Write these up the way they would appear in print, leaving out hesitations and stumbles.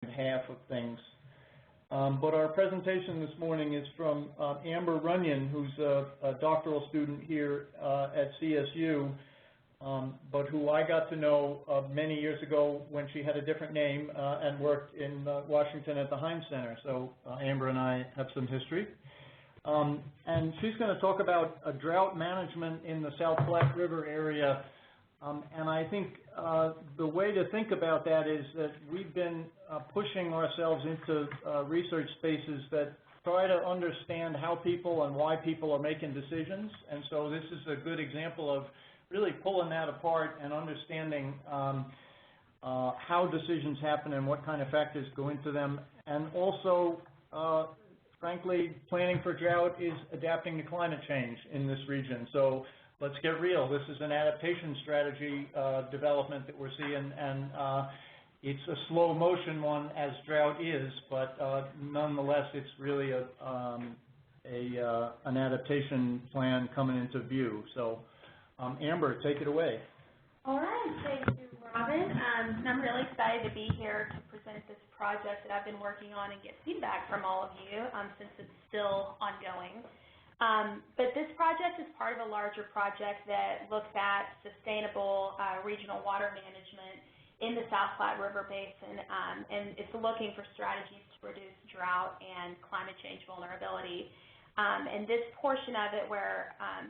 half of things. But our presentation this morning is from Amber Runyon, who's a doctoral student here at CSU, but who I got to know many years ago when she had a different name and worked in Washington at the Heinz Center. So Amber and I have some history. And she's going to talk about drought management in the South Platte River area. And I think the way to think about that is that we've been pushing ourselves into research spaces that try to understand how people and why people are making decisions. And so this is a good example of really pulling that apart and understanding how decisions happen and what kind of factors go into them. And also, frankly, planning for drought is adapting to climate change in this region. So let's get real. This is an adaptation strategy development that we're seeing, and it's a slow motion one, as drought is, but nonetheless, it's really an adaptation plan coming into view. So, Amber, take it away. All right, thank you, Robin. I'm really excited to be here to present this project that I've been working on and get feedback from all of you since it's still ongoing. But this project is part of a larger project that looks at sustainable regional water management in the South Platte River Basin, and it's looking for strategies to reduce drought and climate change vulnerability. And this portion of it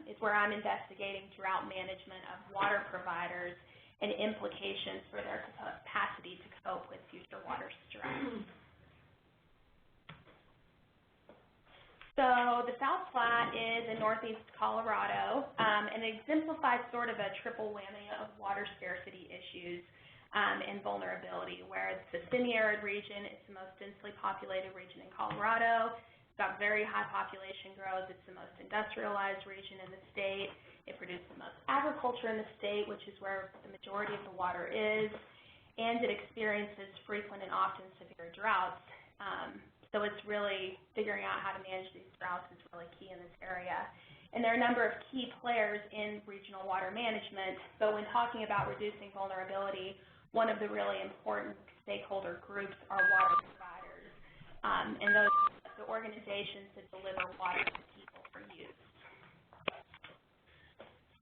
is where I'm investigating drought management of water providers and implications for their capacity to cope with future water stress. So the South Platte is in northeast Colorado, and it exemplifies sort of a triple whammy of water scarcity issues and vulnerability, where it's a semi-arid region, it's the most densely populated region in Colorado, it's got very high population growth, it's the most industrialized region in the state, it produces the most agriculture in the state, which is where the majority of the water is, and it experiences frequent and often severe droughts. So it's really figuring out how to manage these droughts is really key in this area. And there are a number of key players in regional water management, but when talking about reducing vulnerability, one of the really important stakeholder groups are water providers, and those are the organizations that deliver water to people for use.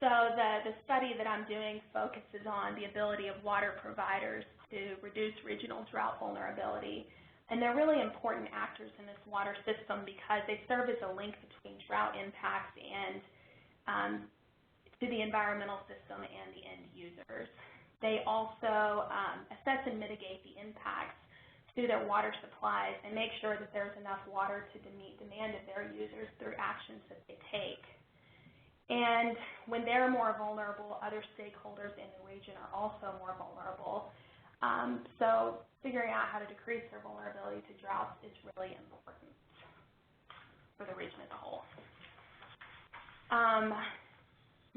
So the study that I'm doing focuses on the ability of water providers to reduce regional drought vulnerability. And they're really important actors in this water system because they serve as a link between drought impacts and to the environmental system and the end users. They also assess and mitigate the impacts to their water supplies and make sure that there's enough water to meet demand of their users through actions that they take. And when they're more vulnerable, other stakeholders in the region are also more vulnerable. So figuring out how to decrease their vulnerability to droughts is really important for the region as a whole.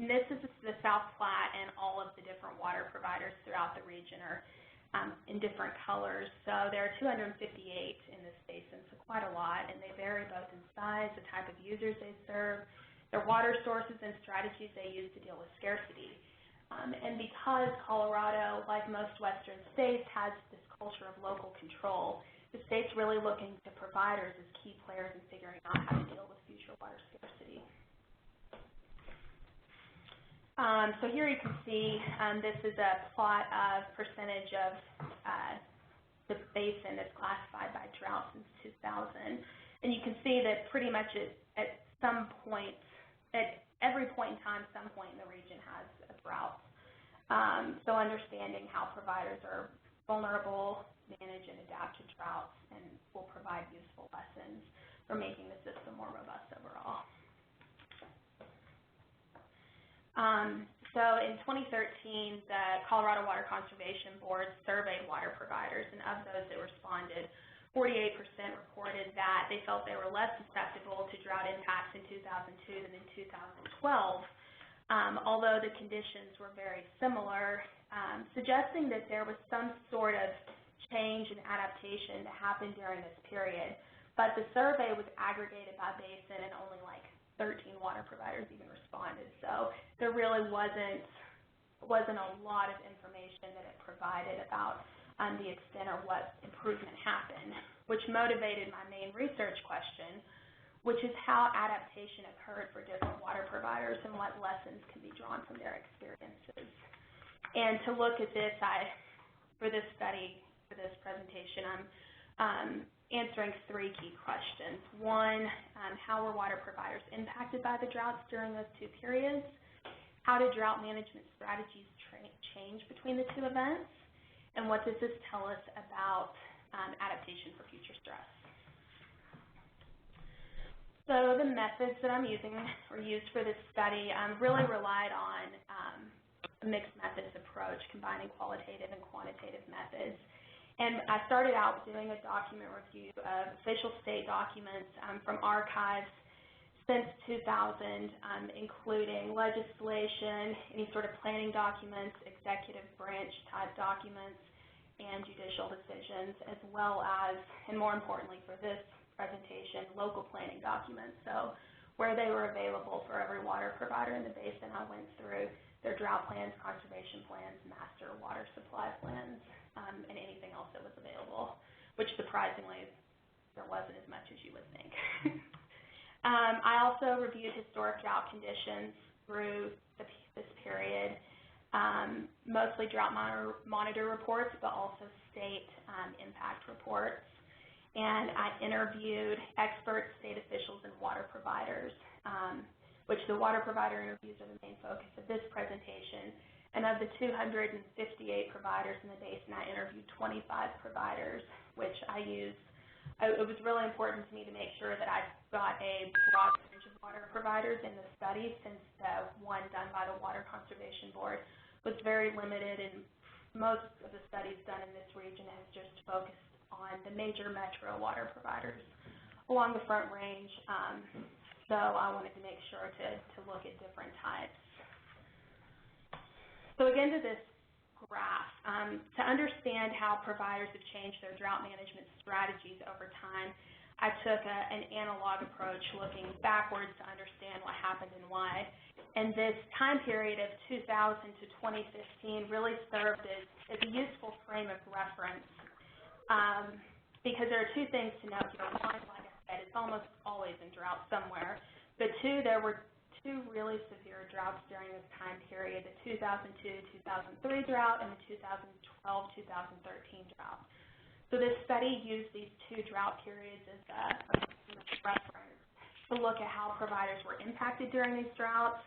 This is the South Platte, and all of the different water providers throughout the region are in different colors. So there are 258 in this basin, so quite a lot, and they vary both in size, the type of users they serve, their water sources, and strategies they use to deal with scarcity. And because Colorado, like most Western states, has this culture of local control, the state's really looking to providers as key players in figuring out how to deal with future water scarcity. So here you can see this is a plot of percentage of the basin that's classified by drought since 2000. And you can see that pretty much at some point, at every point in time, some point in the region has a drought. So understanding how providers are vulnerable, manage and adapt to droughts, and will provide useful lessons for making the system more robust overall. So in 2013, the Colorado Water Conservation Board surveyed water providers, and of those that responded, 48% reported that they felt they were less susceptible to drought impacts in 2002 than in 2012, although the conditions were very similar, suggesting that there was some sort of change and adaptation that happened during this period. But the survey was aggregated by basin, and only like 13 water providers even responded. So there really wasn't a lot of information that it provided about the extent or what improvement happened, which motivated my main research question, which is how adaptation occurred for different water providers and what lessons can be drawn from their experiences. And to look at this, for this study, for this presentation, I'm answering three key questions. One, how were water providers impacted by the droughts during those two periods? How did drought management strategies change between the two events? And what does this tell us about adaptation for future stress? So the methods that I'm using or used for this study really relied on a mixed methods approach, combining qualitative and quantitative methods. And I started out doing a document review of official state documents from archives since 2000, including legislation, any sort of planning documents, executive branch type documents, and judicial decisions, as well as, and more importantly for this presentation, local planning documents. So where they were available for every water provider in the basin, I went through their drought plans, conservation plans, master water supply plans, and anything else that was available, which surprisingly there wasn't as much as you would think. I also reviewed historic drought conditions through this period, mostly drought monitor reports, but also state impact reports. And I interviewed experts, state officials, and water providers, which the water provider interviews are the main focus of this presentation. And of the 258 providers in the basin, I interviewed 25 providers, which I used. It was really important to me to make sure that I got a broad range of water providers in the study, since the one done by the Water Conservation Board was very limited, and most of the studies done in this region has just focused on the major metro water providers along the Front Range. So I wanted to make sure to look at different types. So again, to this graph, to understand how providers have changed their drought management strategies over time, I took an analog approach, looking backwards to understand what happened and why. And this time period of 2000 to 2015 really served as a useful frame of reference, because there are two things to note here. One, like I said, it's almost always in drought somewhere. But two, there were two really severe droughts during this time period, the 2002-2003 drought and the 2012-2013 drought. So this study used these two drought periods as a reference to look at how providers were impacted during these droughts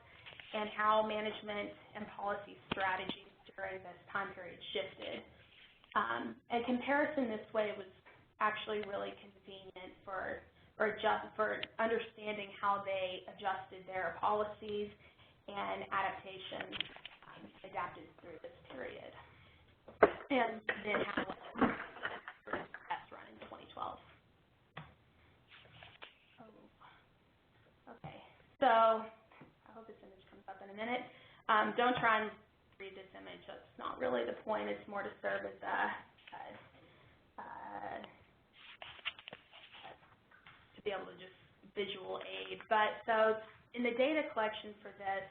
and how management and policy strategies during this time period shifted. And comparison this way was actually really convenient for understanding how they adjusted their policies and adaptation adapted through this period. And then how the test run in 2012. Okay, so I hope this image comes up in a minute. Don't try and read this image. That's not really the point. It's more to serve as to be able to just visual aid. But so in the data collection for this,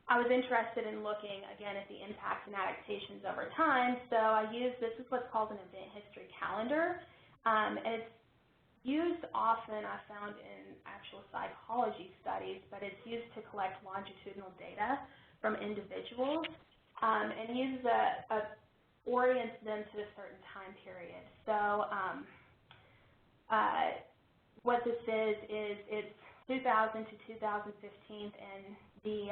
I was interested in looking again at the impact and adaptations over time. So I used, this is what's called an event history calendar, and it's used often, I found, in actual psychology studies, but it's used to collect longitudinal data from individuals and uses orients them to a certain time period. So what this is it's 2000 to 2015, and the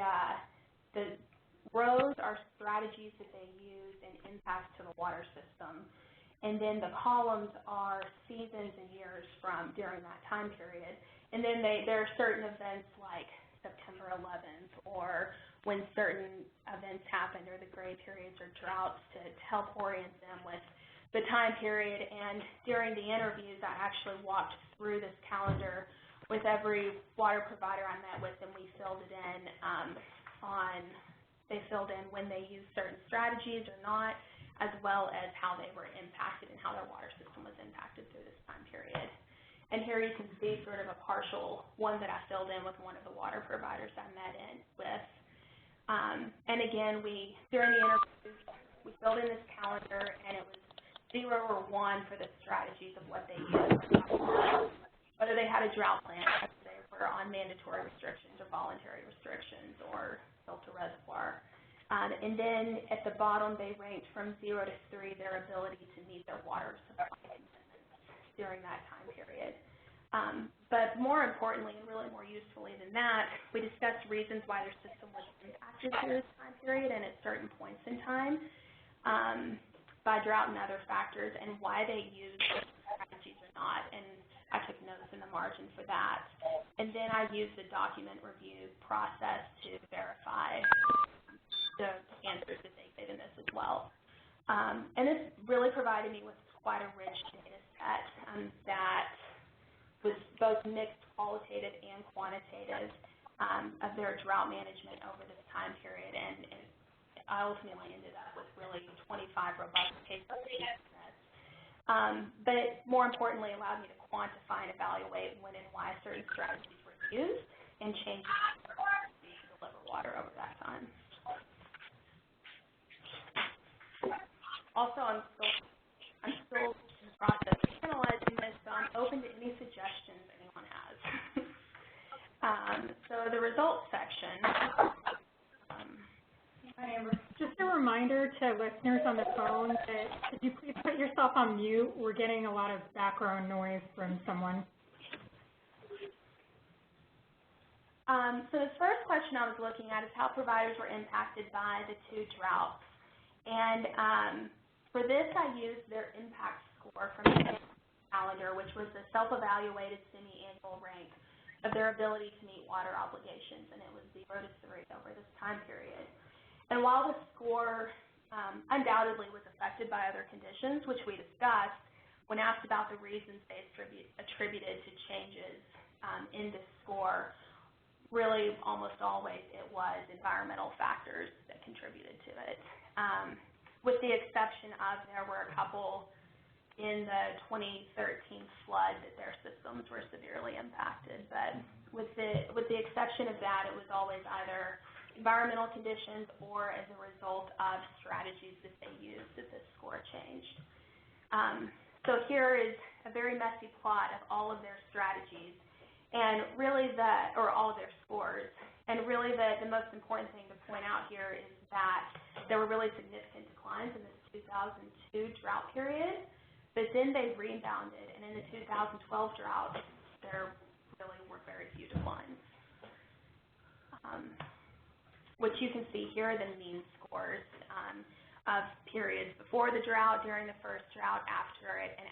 rows are strategies that they use and impacts to the water system. And then the columns are seasons and years from during that time period. And then there are certain events like September 11th or when certain events happened, or the gray periods or droughts, to help orient them with the time period. And during the interviews, I actually walked through this calendar with every water provider I met with, and we filled it in they filled in when they used certain strategies or not, as well as how they were impacted and how their water system was impacted through this time period. And here you can see sort of a partial one that I filled in with one of the water providers I met with. And again, during the interviews, we filled in this calendar, and it was 0 or 1 for the strategies of what they used, whether they had a drought plan, whether they were on mandatory restrictions or voluntary restrictions or filter reservoir. And then at the bottom, they ranked from 0 to 3 their ability to meet their water supply commitments during that time period. But more importantly, and really more usefully than that, we discussed reasons why their system was impacted through this time period and at certain points in time by drought and other factors, and why they used strategies or not. And I took notes in the margin for that. And then I used the document review process to verify the answers that they gave in this as well. And this really provided me with quite a rich data set that was both mixed qualitative and quantitative of their drought management over this time period. And I ultimately ended up with really 25 robust case studies. But more importantly, allowed me to quantify and evaluate when and why certain strategies were used and changes to deliver water over that time. Also, I'm still in the process of analyzing this, so I'm open to any suggestions anyone has. So the results section. Just a reminder to listeners on the phone that could you please put yourself on mute? We're getting a lot of background noise from someone. So the first question I was looking at is how providers were impacted by the 2 droughts. And for this, I used their impact score from the calendar, which was the self-evaluated semi-annual rank of their ability to meet water obligations, and it was 0 to 3 over this time period. And while the score undoubtedly was affected by other conditions, which we discussed, when asked about the reasons they attributed to changes in this score, really almost always it was environmental factors that contributed to it. With the exception of there were a couple in the 2013 flood that their systems were severely impacted. But with the exception of that, it was always either environmental conditions or as a result of strategies that they used that this score changed. So here is a very messy plot of all of their strategies and really or all of their scores. And really the most important thing to point out here is that there were really significant declines in this 2002 drought period, but then they rebounded, and in the 2012 drought, there really were very few declines. What you can see here are the mean scores of periods before the drought, during the first drought, after it, and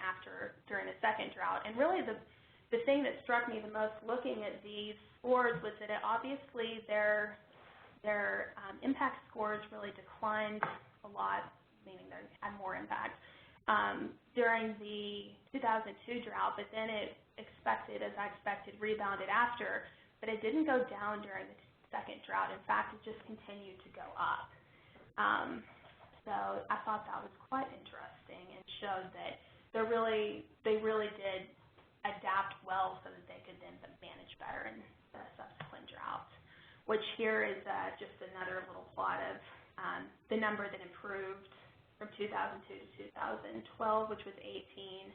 during the second drought. And really the thing that struck me the most looking at these scores was that obviously their impact scores really declined a lot, meaning they had more impact during the 2002 drought, but then it rebounded after, but it didn't go down during the second drought. In fact, it just continued to go up. So I thought that was quite interesting and showed that they really did adapt well so that they could then manage better in the subsequent droughts, which here is just another little plot of the number that improved from 2002 to 2012, which was 18.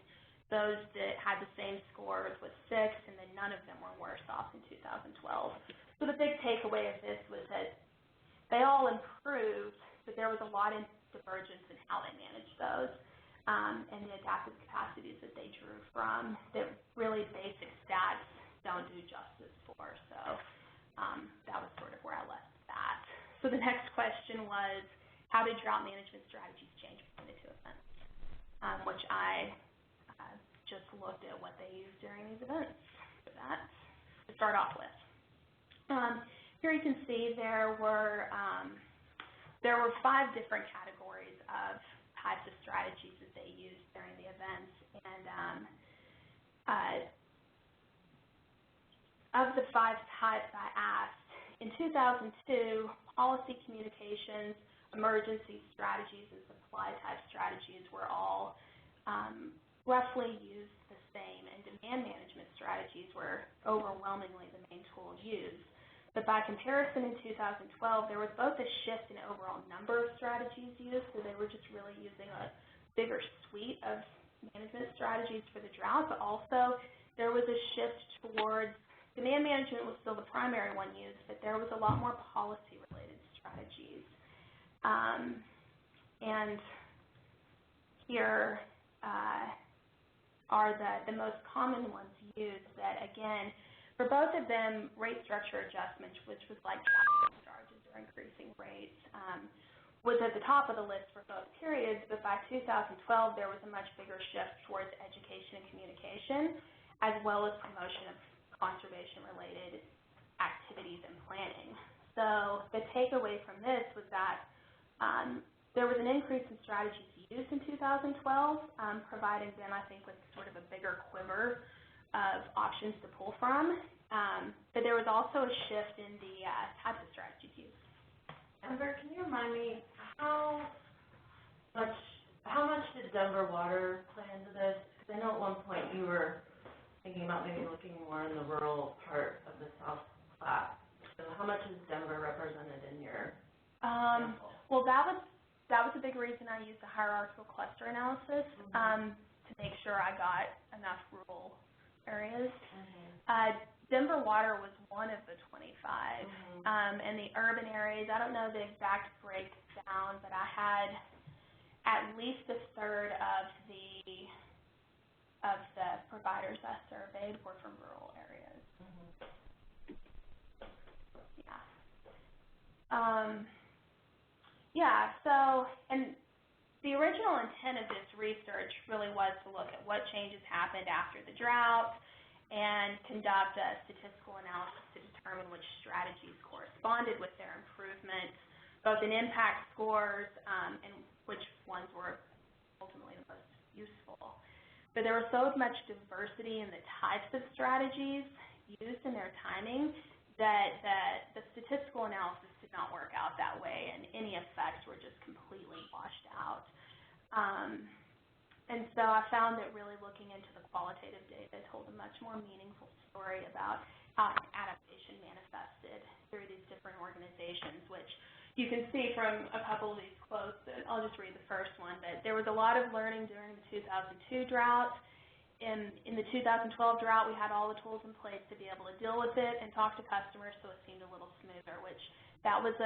Those that had the same scores was 6, and then none of them were worse off in 2012. So the big takeaway of this was that they all improved, but there was a lot of divergence in how they managed those and the adaptive capacities that they drew from that really basic stats don't do justice for. So that was sort of where I left that. So the next question was, how did drought management strategies change between the 2 events? Which I just looked at what they used during these events for that to start off with. Here you can see there were 5 different categories of types of strategies that they used during the events, and of the 5 types I asked, in 2002, policy communications, emergency strategies, and supply type strategies were all roughly used the same, and demand management strategies were overwhelmingly the main tool used. But by comparison, in 2012, there was both a shift in overall number of strategies used, so they were just really using a bigger suite of management strategies for the drought, but also there was a shift towards demand management was still the primary one used, but there was a lot more policy-related strategies. And here are the most common ones used that, again, for both of them, rate structure adjustment, which was like charges or increasing rates, was at the top of the list for both periods, but by 2012, there was a much bigger shift towards education and communication, as well as promotion of conservation-related activities and planning. So the takeaway from this was that there was an increase in strategies used in 2012, providing them, I think, with sort of a bigger quiver of options to pull from, but there was also a shift in the types of strategies used. Amber, can you remind me how much did Denver Water play into this? Because I know at one point you were thinking about maybe looking more in the rural part of the South Platte. So how much is Denver represented in your sample? Well, that was a big reason I used the hierarchical cluster analysis to make sure I got enough rural areas. Denver Water was one of the 25, and the urban areas, I don't know the exact breakdown, but I had at least a third of the providers I surveyed were from rural areas. So, and the original intent of this research really was to look at what changes happened after the drought and conduct a statistical analysis to determine which strategies corresponded with their improvement, both in impact scores and which ones were ultimately the most useful. But there was so much diversity in the types of strategies used in their timing that the statistical analysis did not work out that way, and any effects were just completely washed out. And so I found that really looking into the qualitative data told a much more meaningful story about how adaptation manifested through these different organizations, which you can see from a couple of these quotes. I'll just read the first one, but there was a lot of learning during the 2002 drought. In the 2012 drought, we had all the tools in place to be able to deal with it and talk to customers, so it seemed a little smoother, which that was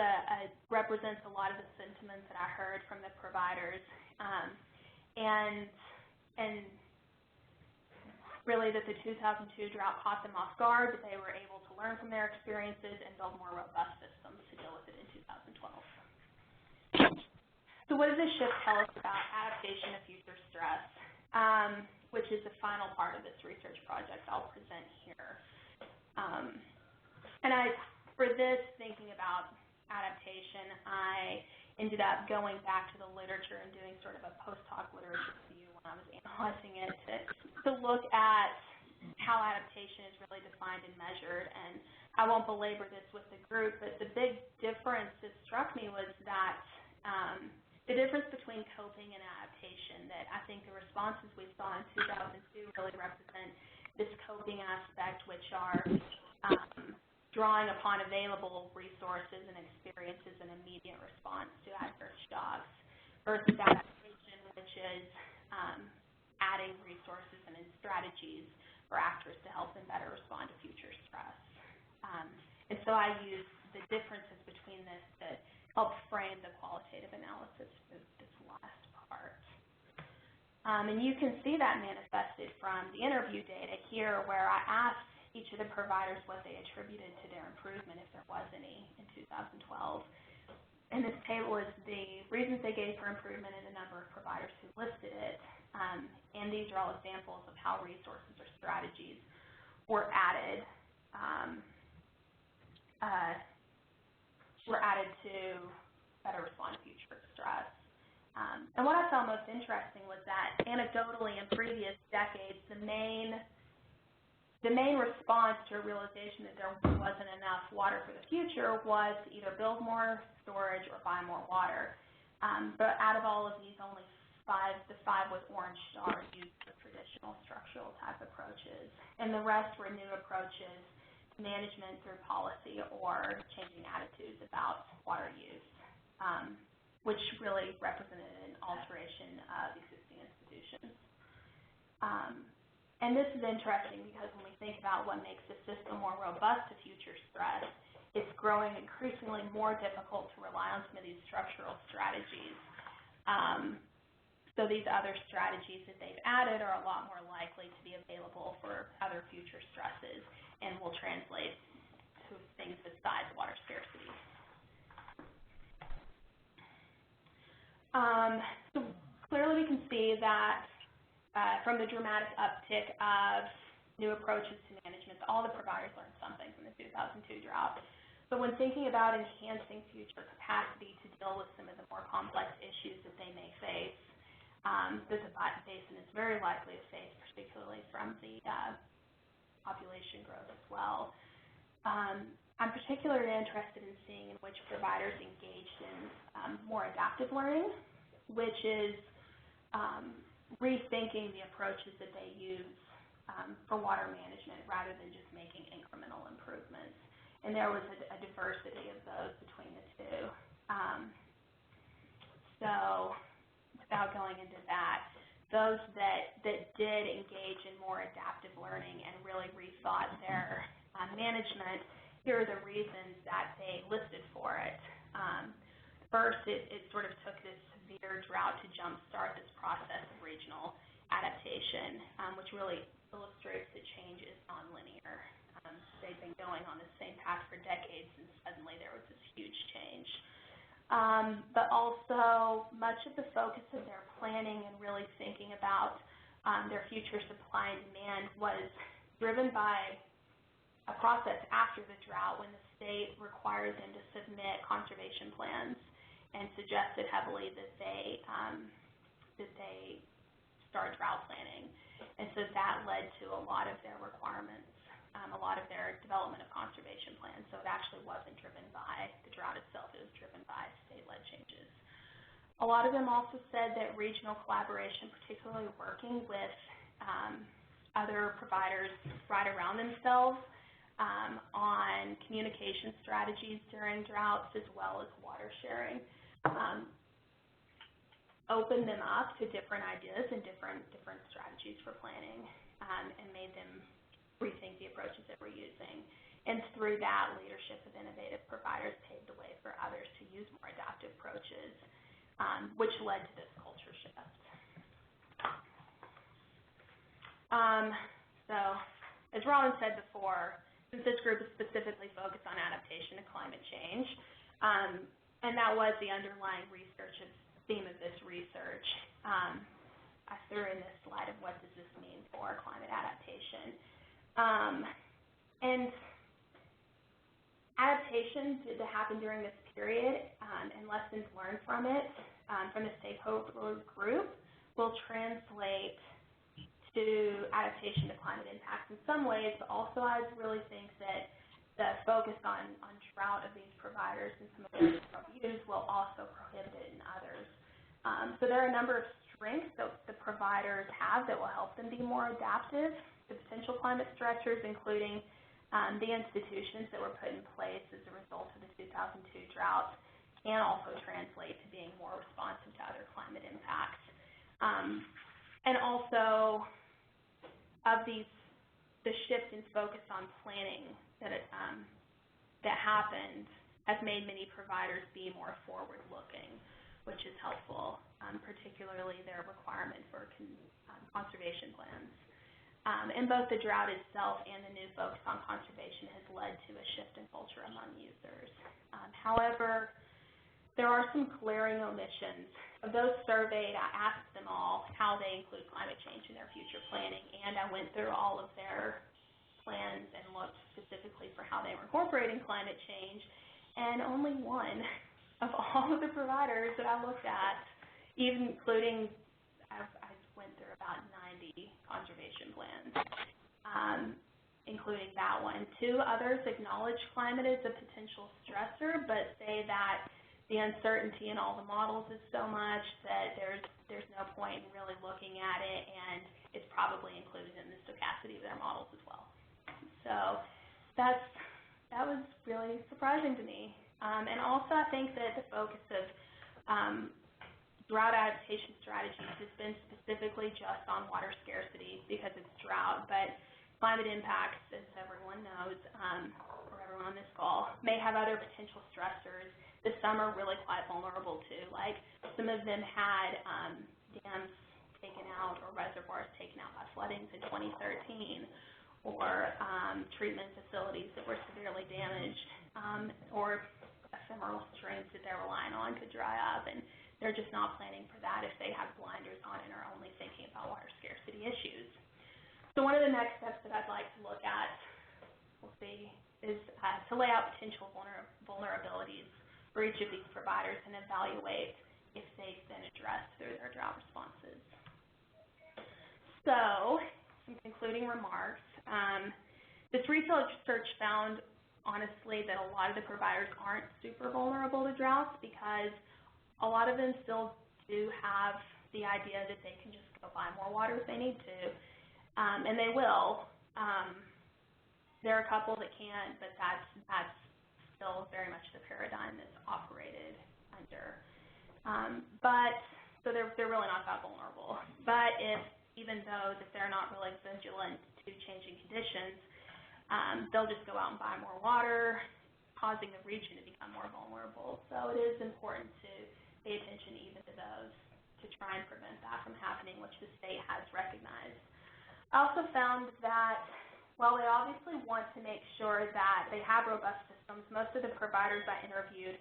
represents a lot of the sentiments that I heard from the providers. And really that the 2002 drought caught them off guard, but they were able to learn from their experiences and build more robust systems to deal with it in 2012. So what does this shift tell us about adaptation to future stress, which is the final part of this research project I'll present here. For this, thinking about adaptation, I ended up going back to the literature and doing sort of a post-hoc literature review when I was analyzing it to look at how adaptation is really defined and measured. And I won't belabor this with the group, but the big difference that struck me was that the difference between coping and adaptation, that I think the responses we saw in 2002 really represent this coping aspect, which are drawing upon available resources and experiences in immediate response to adverse shocks, versus adaptation, which is adding resources and strategies for actors to help them better respond to future stress. And so I use the differences between this that help frame the qualitative analysis for this last part. And you can see that manifested from the interview data here, where I asked each of the providers what they attributed to their improvement, if there was any, in 2012. And this table is the reasons they gave for improvement and the number of providers who listed it. And these are all examples of how resources or strategies were added to better respond to future stress. And what I found most interesting was that anecdotally in previous decades, the main response to a realization that there wasn't enough water for the future was to either build more storage or buy more water. But out of all of these, only the five with orange stars used the traditional structural type approaches, and the rest were new approaches management through policy or changing attitudes about water use, which really represented an alteration of existing institutions. And this is interesting because when we think about what makes the system more robust to future stress, it's growing increasingly more difficult to rely on some of these structural strategies. So these other strategies that they've added are a lot more likely to be available for other future stresses and will translate to things besides water scarcity. So clearly we can see that from the dramatic uptick of new approaches to management, all the providers learned something from the 2002 drought. But when thinking about enhancing future capacity to deal with some of the more complex issues that they may face, the basin is very likely to face, particularly from the population growth as well. I'm particularly interested in seeing in which providers engaged in more adaptive learning, which is rethinking the approaches that they use for water management rather than just making incremental improvements. And there was a diversity of those between the two. So without going into that, those that did engage in more adaptive learning and really rethought their management, here are the reasons that they listed for it. First, it sort of took this severe drought to jumpstart this process of regional adaptation, which really illustrates that change is nonlinear. They've been going on the same path for decades, and suddenly there was this huge change. But also, much of the focus of their planning and really thinking about their future supply and demand was driven by a process after the drought when the state required them to submit conservation plans and suggested heavily that they start drought planning. And so that led to a lot of their requirements, a lot of their development of conservation plans. So it actually wasn't driven by the drought itself, it was driven by state-led changes. A lot of them also said that regional collaboration, particularly working with other providers right around themselves on communication strategies during droughts as well as water sharing, opened them up to different ideas and different strategies for planning, and made them rethink the approaches that we're using. And through that, leadership of innovative providers paved the way for others to use more adaptive approaches, which led to this culture shift. So, as Robin said before, since this group is specifically focused on adaptation to climate change, and that was the underlying theme of this research, I threw in this slide of what does this mean for climate adaptation. And adaptations that happen during this period and lessons learned from it from the stakeholder group will translate to adaptation to climate impacts in some ways, but also I really think that the focus on drought of these providers and some of their views will also prohibit it in others. So there are a number of strengths that the providers have that will help them be more adaptive to potential climate stressors, including the institutions that were put in place as a result of the 2002 drought can also translate to being more responsive to other climate impacts. And also, of the shift in focus on planning that happened has made many providers be more forward-looking, which is helpful, particularly their requirement for conservation plans. And both the drought itself and the new focus on conservation has led to a shift in culture among users. However, there are some glaring omissions. Of those surveyed, I asked them all how they include climate change in their future planning, and I went through all of their plans and looked specifically for how they were incorporating climate change, and only one of all of the providers that I looked at, even including, I went through about 90 conservation plans, including that one. Two others acknowledge climate as a potential stressor, but say that the uncertainty in all the models is so much that there's no point in really looking at it, and it's probably included in the stochasticity of their models as well. So that was really surprising to me. And also I think that the focus of drought adaptation strategies has been specifically just on water scarcity because it's drought, but climate impacts, as everyone knows, or everyone on this call, may have other potential stressors. This summer really quite vulnerable to, like some of them had dams taken out or reservoirs taken out by floodings in 2013, or treatment facilities that were severely damaged, or ephemeral streams that they're relying on could dry up, and they're just not planning for that if they have blinders on and are only thinking about water scarcity issues. So one of the next steps that I'd like to look at, we'll see, is to lay out potential vulnerabilities for each of these providers and evaluate if they've been addressed through their drought responses. So, some concluding remarks. This research found, honestly, that a lot of the providers aren't super vulnerable to droughts because a lot of them still do have the idea that they can just go buy more water if they need to, and they will. There are a couple that can't, but that's still very much the paradigm that's operated under. So they're really not that vulnerable. But even though that they're not really vigilant to changing conditions, they'll just go out and buy more water, causing the region to become more vulnerable. So it is important to pay attention even to those to try and prevent that from happening, which the state has recognized. I also found that while they obviously want to make sure that they have robust systems, most of the providers I interviewed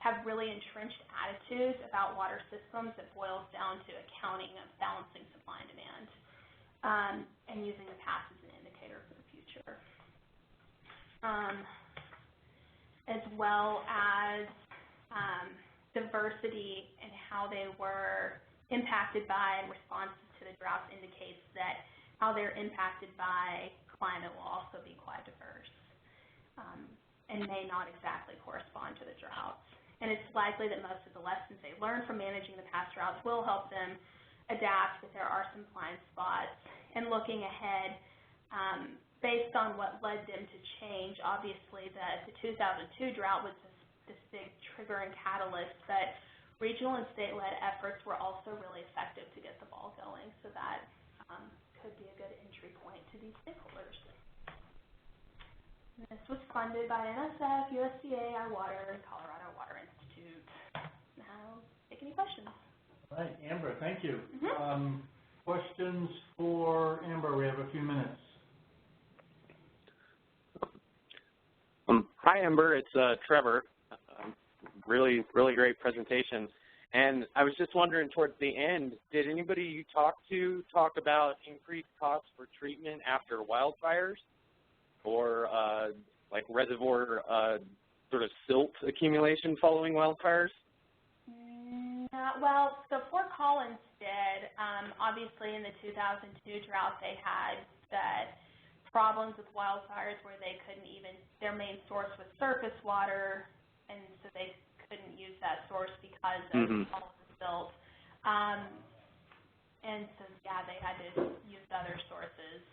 have really entrenched attitudes about water systems that boils down to accounting of balancing supply and demand, and using the past as an indicator for the future, as well as diversity and how they were impacted by and responses to the droughts indicates that how they're impacted by climate will also be quite diverse, and may not exactly correspond to the droughts. And it's likely that most of the lessons they learned from managing the past droughts will help them adapt, but there are some blind spots. And looking ahead, based on what led them to change, obviously the 2002 drought was this big trigger and catalyst, but regional and state-led efforts were also really effective to get the ball going, so that could be a good entry point to these stakeholders. And this was funded by NSF, USDA, iWater, and Colorado Water Institute. Now, take any questions. All right, Amber, thank you. Questions for Amber? We have a few minutes. Hi, Amber. It's Trevor. Really great presentation. And I was just wondering, towards the end, did anybody you talked to talk about increased costs for treatment after wildfires, or like reservoir sort of silt accumulation following wildfires? Well, so Fort Collins did. Obviously, in the 2002 drought, they had that problems with wildfires where they couldn't even, their main source was surface water, and so they couldn't use that source because of all the silt. And so, yeah, they had to use other sources.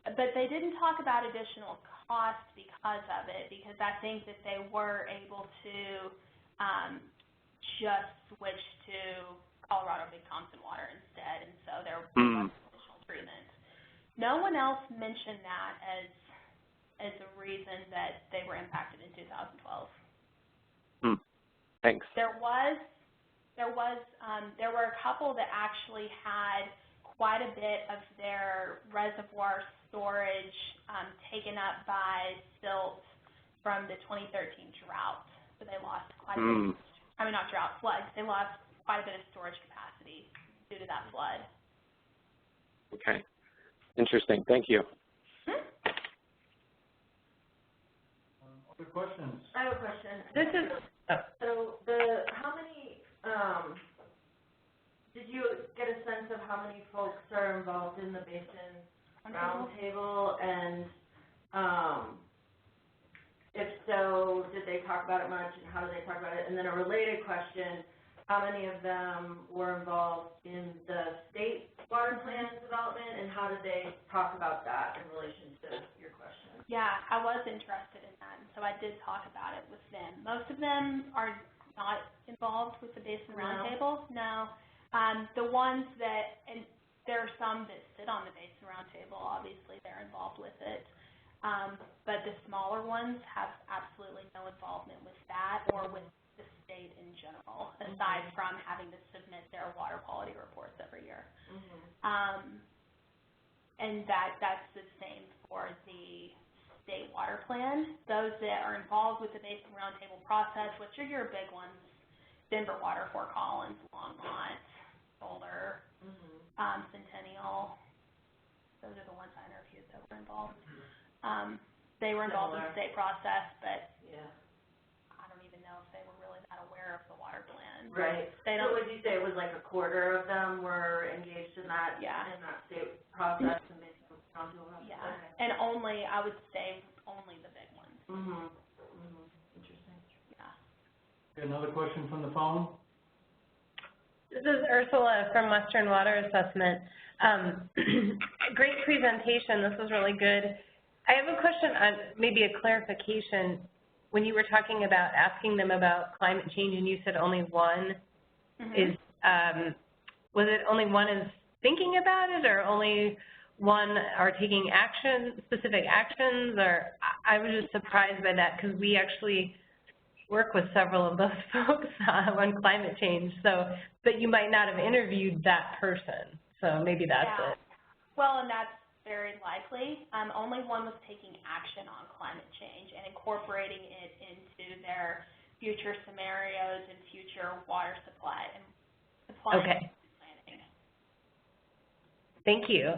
But they didn't talk about additional cost because of it, because I think that they were able to just switch to Colorado Big Thompson water instead, and so there was additional treatment. No one else mentioned that as a reason that they were impacted in 2012. Thanks. There were a couple that actually had quite a bit of their reservoir storage taken up by silt from the 2013 drought. So they lost quite a bit, I mean not drought, floods. They lost quite a bit of storage capacity due to that flood. Okay. Interesting. Thank you. Other questions? I have a question. This is So how many, did you get a sense of how many folks are involved in the basin roundtable, and if so, did they talk about it much, and how did they talk about it? And then a related question, how many of them were involved in the state water plan development, and how did they talk about that in relation to your question? Yeah, I was interested in that, and so I did talk about it with them. Most of them are not involved with the Basin Roundtable. No. The ones that, and there are some that sit on the Basin Roundtable, obviously they're involved with it. But the smaller ones have absolutely no involvement with that or with the state in general, aside from having to submit their water quality reports every year. And that's the same for the state water plan. Those that are involved with the Basin Roundtable process, which are your big ones, Denver Water, Fort Collins, Longmont, Boulder, Centennial. Those are the ones I interviewed that were involved. They were involved in the state process, but I don't even know if they were really that aware of the water plan. Right. They So don't. would you say it was like a quarter of them were engaged in that in that state process and maybe Yeah. Okay. And only, I would say, only the big ones. Interesting. Yeah. Another question from the phone? This is Ursula from Western Water Assessment. Great presentation. This was really good. I have a question on maybe a clarification. When you were talking about asking them about climate change and you said only one is, was it only one is thinking about it or only one are taking action, specific actions? Or I was just surprised by that because we actually work with several of those folks on climate change. So, but you might not have interviewed that person. So maybe that's it. Well, and that's very likely. Only one was taking action on climate change and incorporating it into their future scenarios and future water supply and planning. Thank you.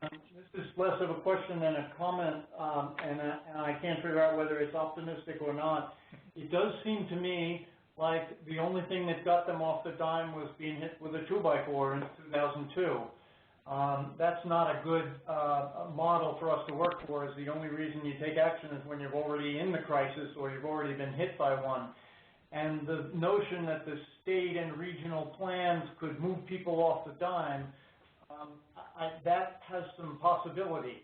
This is less of a question than a comment, and I can't figure out whether it's optimistic or not. It does seem to me like the only thing that got them off the dime was being hit with a 2x4 in 2002. That's not a good model for us to work for, as the only reason you take action is when you're already in the crisis or you've already been hit by one. And the notion that the state and regional plans could move people off the dime, that has some possibility.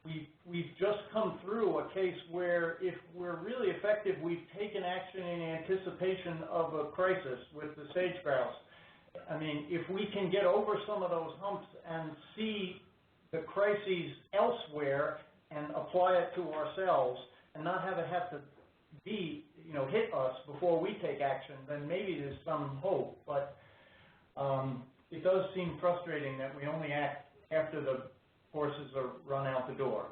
We've just come through a case where if we're really effective, we've taken action in anticipation of a crisis with the sage grouse. I mean, if we can get over some of those humps and see the crises elsewhere and apply it to ourselves and not have it have to be, hit us before we take action, then maybe there's some hope. But it does seem frustrating that we only act after the horses are run out the door.